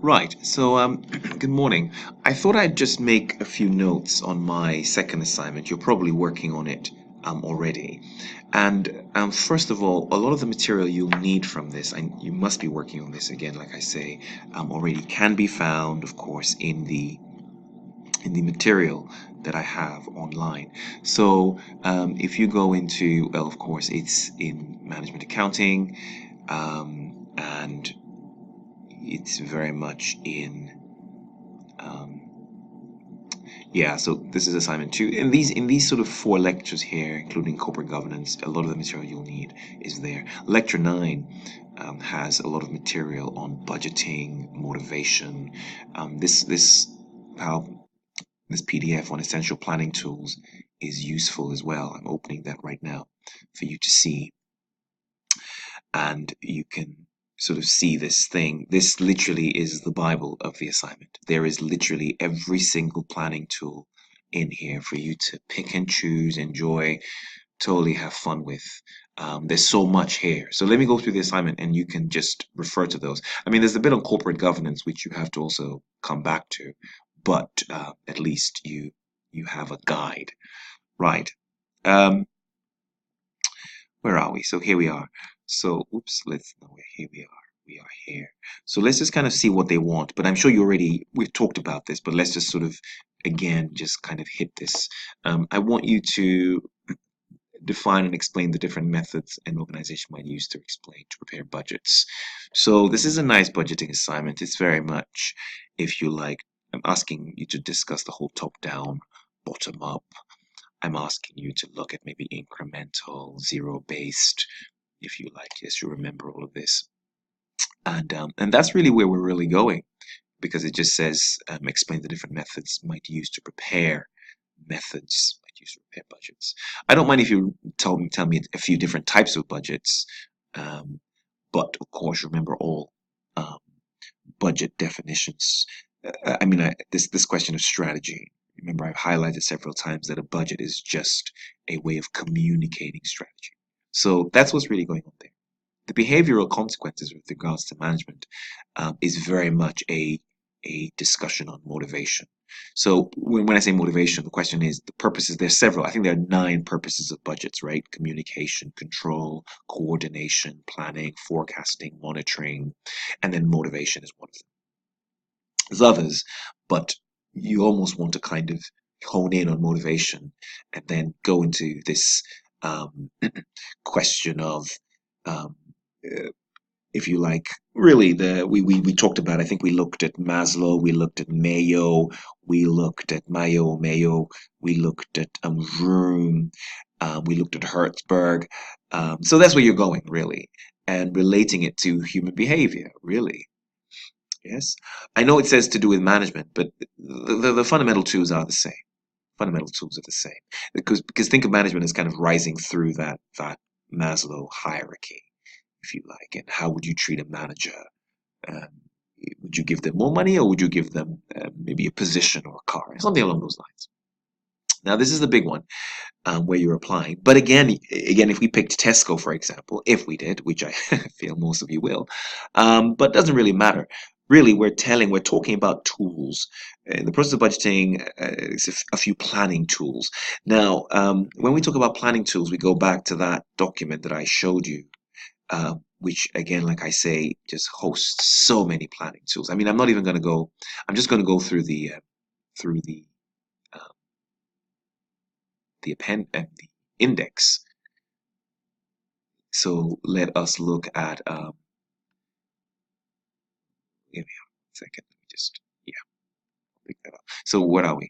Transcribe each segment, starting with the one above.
Right. So, good morning. I thought I'd just make a few notes on my second assignment. You're probably working on it already. And first of all, a lot of the material you'll need from this, and you must be working on this again, like I say, already can be found, of course, in the material that I have online. So, if you go into, well, of course, it's in management accounting, and it's very much in yeah, so this is assignment two. In these sort of four lectures here, including corporate governance, a lot of the material you'll need is there. Lecture nine has a lot of material on budgeting, motivation. This how this PDF on essential planning tools is useful as well. I'm opening that right now for you to see, and you can sort of see this thing. This literally is the Bible of the assignment. There is literally every single planning tool in here for you to pick and choose, enjoy, totally have fun with. There's so much here. So let me go through the assignment and you can just refer to those. I mean, there's a bit on corporate governance, which you have to also come back to, but at least you have a guide. Right. Um, where are we? So here we are. So, oops, let's, no, here we are. We are here. So let's just kind of see what they want. But I'm sure we've talked about this, but let's just sort of, again, just kind of hit this. I want you to define and explain the different methods an organization might use to prepare budgets. So this is a nice budgeting assignment. It's very much, if you like, I'm asking you to discuss the whole top down, bottom up. I'm asking you to look at maybe incremental, zero-based, if you like. Yes, you remember all of this. And that's really where we're really going, because it just says explain the different methods might use to prepare budgets. I don't mind if you tell me a few different types of budgets, um, but of course remember all um, budget definitions. I mean, this question of strategy. Remember, I've highlighted several times that a budget is just a way of communicating strategy. So that's what's really going on there. The behavioral consequences with regards to management is very much a discussion on motivation. So when I say motivation, the question is the purposes. There's several. I think there are 9 purposes of budgets, right? Communication, control, coordination, planning, forecasting, monitoring, and then motivation is one of them. There's others, but you almost want to kind of hone in on motivation and then go into this question of um, uh, if you like, really we talked about, I think we looked at Maslow, we looked at Mayo, we looked at Mayo, we looked at Vroom, we looked at Hertzberg. So that's where you're going, really, and relating it to human behavior, really. Yes, I know it says to do with management, but the fundamental tools are the same. Fundamental tools are the same because think of management as kind of rising through that Maslow hierarchy, if you like. And how would you treat a manager? Um, would you give them more money, or would you give them maybe a position or a car, something along those lines? Now, this is the big one where you're applying. But again, if we picked Tesco, for example, if we did, which I feel most of you will, but it doesn't really matter. Really, we're talking about tools. In the process of budgeting, it's a few planning tools. Now, when we talk about planning tools, we go back to that document that I showed you, which again, like I say, just hosts so many planning tools. I mean, I'm not even going to go. I'm just going to go through through the uh, the index. So let us look at. Give me a second. Let me just pick that up. So what are we?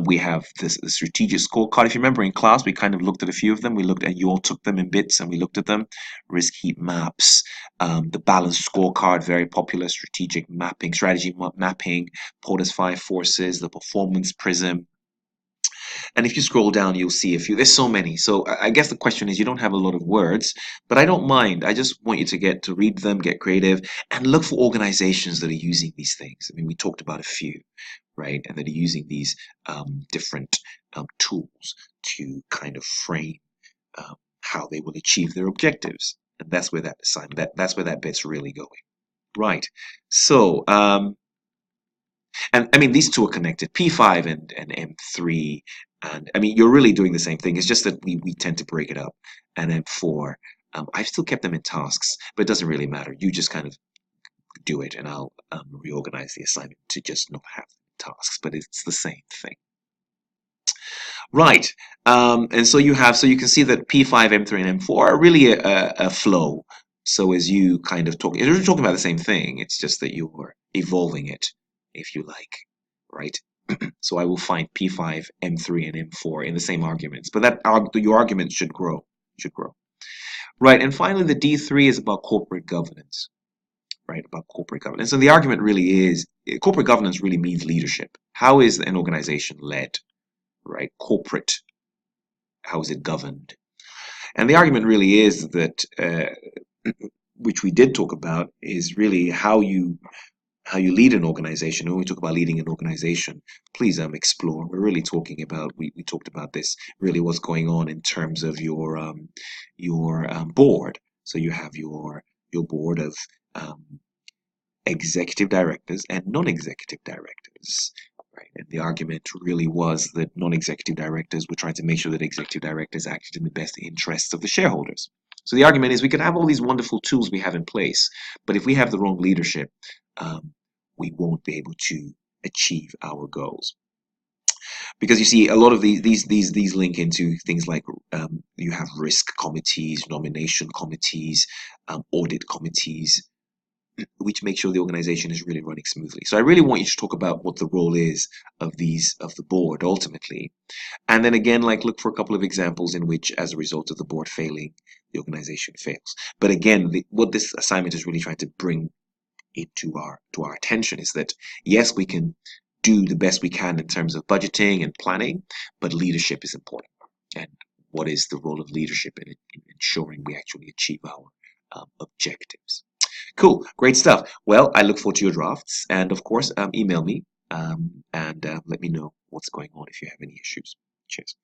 We have this the strategic scorecard. If you remember in class, we kind of looked at a few of them. We looked and you all took them in bits and we looked at them. Risk heat maps, the balanced scorecard, very popular. Strategic mapping, strategy mapping, POTUS 5 forces, the performance prism. And if you scroll down, you'll see a few. There's so many. So I guess the question is, you don't have a lot of words, but I don't mind. I just want you to get to read them, get creative, and look for organizations that are using these things. I mean, we talked about a few, right? And that are using these different tools to kind of frame how they will achieve their objectives. And that's where that assignment, that's where that bit's really going. Right. So And I mean, these two are connected, P5 and M3. And I mean, you're really doing the same thing. It's just that we tend to break it up. And M4, I've still kept them in tasks, but it doesn't really matter. You just kind of do it, and I'll reorganize the assignment to just not have tasks, but it's the same thing. Right. And so you have, so you can see that P5, M3, and M4 are really a flow. So as you kind of talk, you're talking about the same thing. It's just that you're evolving it, if you like, right? So I will find P5, M3, and M4 in the same arguments, but that your argument should grow, Right. And finally, the D3 is about corporate governance, right? About corporate governance. And the argument really is, corporate governance really means leadership. How is an organization led, right? Corporate, how is it governed? And the argument really is that, which we did talk about, is really how you lead an organization. When we talk about leading an organization, please explore. We're really talking about, we talked about this, really what's going on in terms of your board. So you have your board of executive directors and non-executive directors. Right. And the argument really was that non-executive directors were trying to make sure that executive directors acted in the best interests of the shareholders. So the argument is we can have all these wonderful tools we have in place, but if we have the wrong leadership, we won't be able to achieve our goals. Because you see, a lot of these link into things like you have risk committees, nomination committees, audit committees, which make sure the organization is really running smoothly. So I really want you to talk about what the role is of the board ultimately. And then again, like look for a couple of examples in which, as a result of the board failing, the organization fails. But again, what this assignment is really trying to bring to our attention is that, yes, we can do the best we can in terms of budgeting and planning, but leadership is important. And what is the role of leadership in ensuring we actually achieve our objectives? Cool, great stuff. Well, I look forward to your drafts, and of course, email me and let me know what's going on if you have any issues. Cheers.